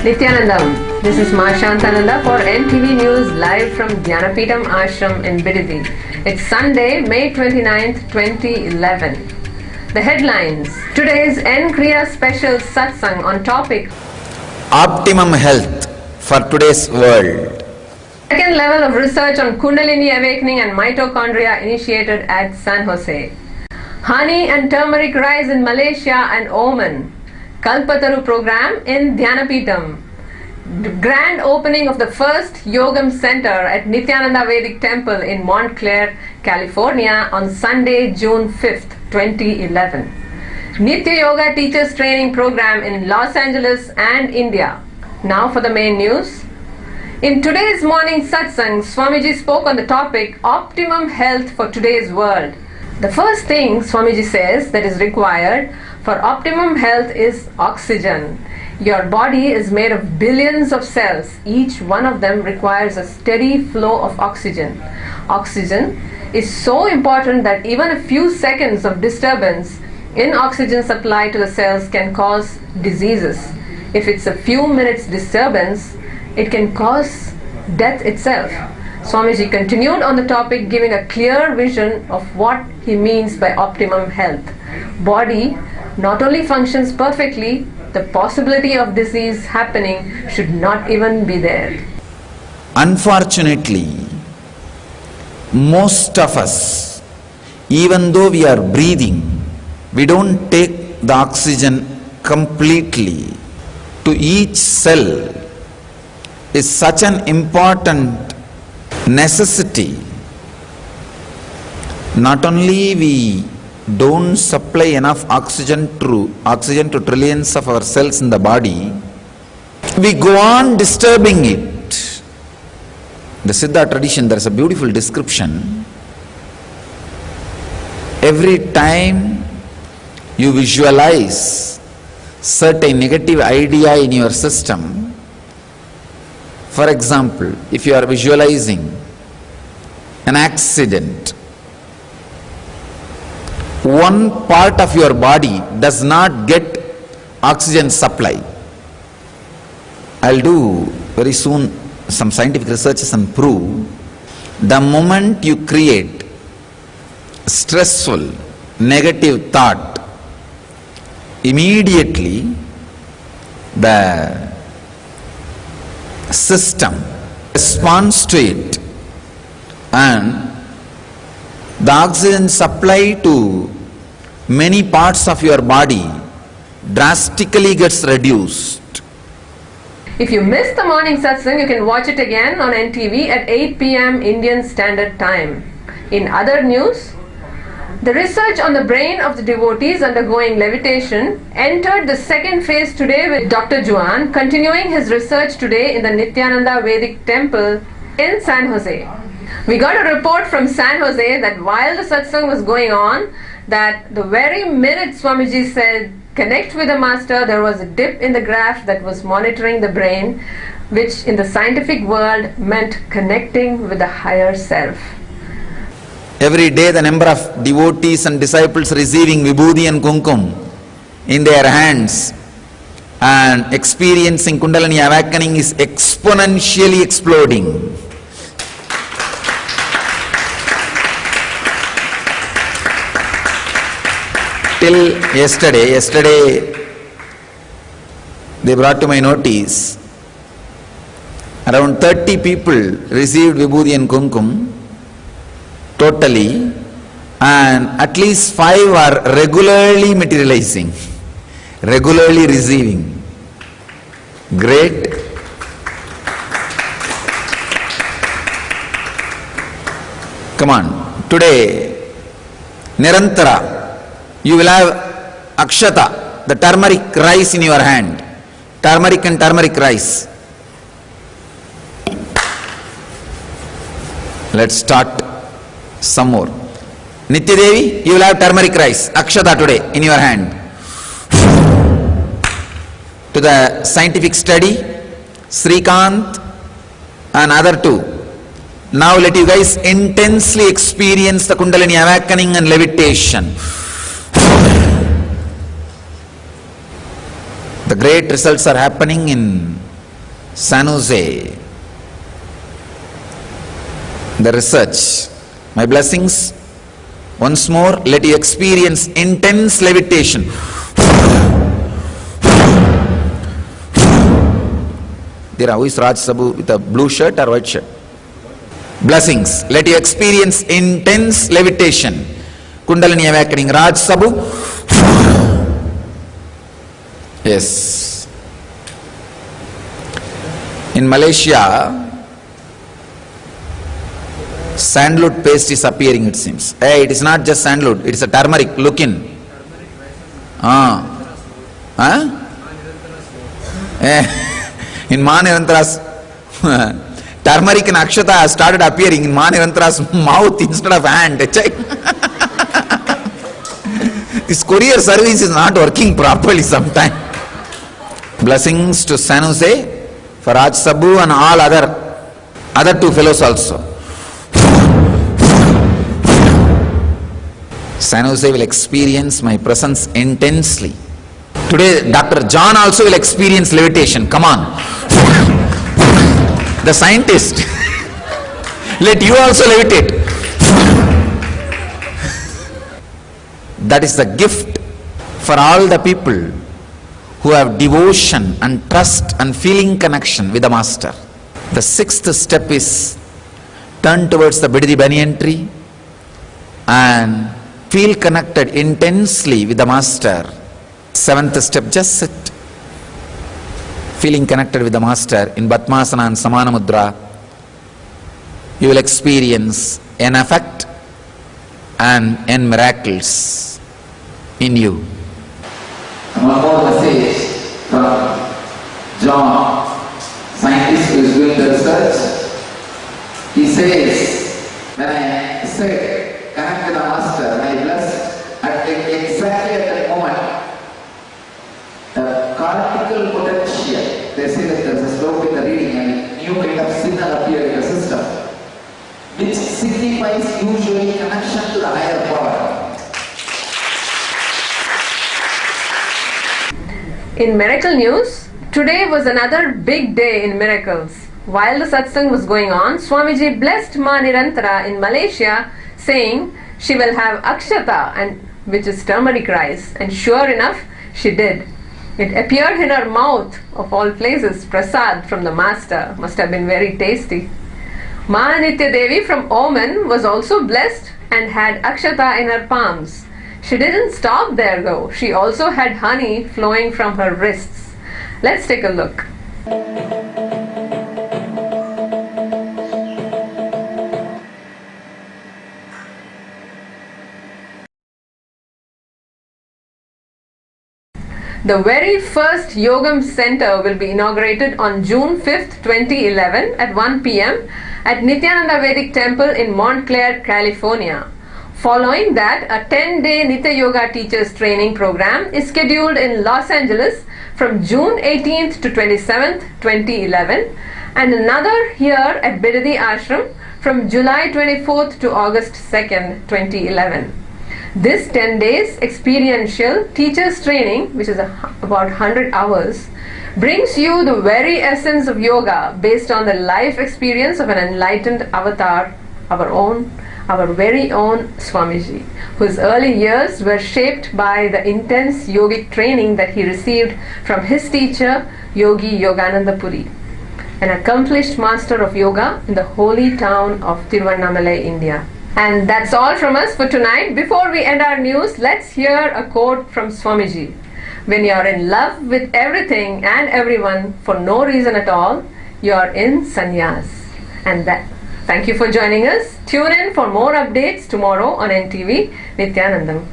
Nityanandam. This is Ma Shantananda for NTV News live from Dhyanapitham Ashram in Bidadi. It's Sunday, May 29th, 2011. The headlines. Today's N Kriya special satsang on topic Optimum health for today's world. Second level of research on Kundalini awakening and mitochondria initiated at San Jose. Honey and turmeric rice in Malaysia and Oman. Kalpataru program in Dhyanapitham. Grand opening of the first Yogam Center at Nityananda Vedic Temple in Montclair, California on Sunday, June 5th, 2011. Nitya Yoga Teachers Training Program in Los Angeles and India. Now for the main news. In today's morning satsang, Swamiji spoke on the topic Optimum Health for Today's World. The first thing Swamiji says that is required for optimum health is oxygen. Your body is made of billions of cells. Each one of them requires a steady flow of oxygen. Oxygen is so important that even a few seconds of disturbance in oxygen supply to the cells can cause diseases. If it's a few minutes disturbance, it can cause death itself. Swamiji continued on the topic, giving a clear vision of what he means by optimum health. Body not only functions perfectly, the possibility of disease happening should not even be there. Unfortunately, most of us, even though we are breathing, we don't take the oxygen completely. To each cell is such an important necessity. Not only we don't supply enough oxygen to trillions of our cells in the body, we go on disturbing it. The Siddha tradition, there is a beautiful description. Every time you visualize certain negative idea in your system, for example, if you are visualizing an accident, one part of your body does not get oxygen supply. I'll do very soon some scientific researches and prove the moment you create stressful, negative thought, immediately the system responds to it and the oxygen supply to many parts of your body drastically gets reduced. If you missed the morning satsang, you can watch it again on NTV at 8 p.m. Indian Standard Time. In other news, the research on the brain of the devotees undergoing levitation entered the second phase today with Dr. Juan continuing his research today in the Nityananda Vedic Temple in San Jose. We got a report from San Jose that while the satsang was going on, that the very minute Swamiji said, connect with the master, there was a dip in the graph that was monitoring the brain, which in the scientific world meant connecting with the higher self. Every day the number of devotees and disciples receiving Vibhuti and Kumkum in their hands and experiencing Kundalini awakening is exponentially exploding. Till yesterday they brought to my notice around 30 people received Vibhuti and Kumkum totally, and at least 5 are regularly materializing, regularly receiving. Great. Come on, today Nirantara you will have akshata, the turmeric rice in your hand. Turmeric and turmeric rice. Let's start some more. Nitya Devi, you will have turmeric rice, akshata today in your hand. To the scientific study, Srikant and other two. Now let you guys intensely experience the Kundalini awakening and levitation. The great results are happening in San Jose, the research. My blessings. Once more, let you experience intense levitation. There are, who is Raj Saboo with a blue shirt or white shirt? Blessings. Let you experience intense levitation. Kundalini awakening. Raj Saboo. Yes. In Malaysia, sandalwood paste is appearing, it seems. Hey, it is not just sandalwood, it is a turmeric. Look in. In Manirantara's turmeric and akshata has started appearing in Manirantara's mouth instead of hand. This courier service is not working properly sometimes. Blessings to San Jose for Raj Saboo and all other two fellows also. San Jose will experience my presence intensely. Today, Dr. John also will experience levitation. Come on. The scientist. Let you also levitate. That is the gift for all the people who have devotion and trust and feeling connection with the Master. The sixth step is turn towards the Bidadi Banyan tree and feel connected intensely with the Master. Seventh step, just sit. Feeling connected with the Master in Padmasana and Samana Mudra. You will experience an effect and an miracles in you. One more message from John, scientist who is doing the research. He says, when I said connect with the Master, I blessed exactly at that moment the cortical potential. They say that there is a slope in the reading and new kind of signal appeared in the system, which signifies usually connection to the higher power. In miracle news, today was another big day in miracles. While the satsang was going on, Swamiji blessed Ma Nirantara in Malaysia, saying she will have akshata, and which is turmeric rice, and sure enough, she did. It appeared in her mouth, of all places, prasad from the Master. Must have been very tasty. Ma Nitya Devi from Oman was also blessed and had akshata in her palms. She didn't stop there though. She also had honey flowing from her wrists. Let's take a look. The very first Yogam Center will be inaugurated on June 5th, 2011 at 1 p.m. at Nityananda Vedic Temple in Montclair, California. Following that, a 10-day Nitya Yoga Teachers Training Program is scheduled in Los Angeles from June 18th to 27th, 2011, and another here at Bidadi Ashram from July 24th to August 2nd, 2011. This 10 days experiential teachers training, which is about 100 hours, brings you the very essence of yoga based on the life experience of an enlightened avatar, our very own Swamiji, whose early years were shaped by the intense yogic training that he received from his teacher, Yogi Yogananda Puri, an accomplished master of yoga in the holy town of Tiruvannamalai, India. And that's all from us for tonight. Before we end our news, let's hear a quote from Swamiji. When you're in love with everything and everyone for no reason at all, you're in sannyas. And that. Thank you for joining us. Tune in for more updates tomorrow on NTV Nityanandam.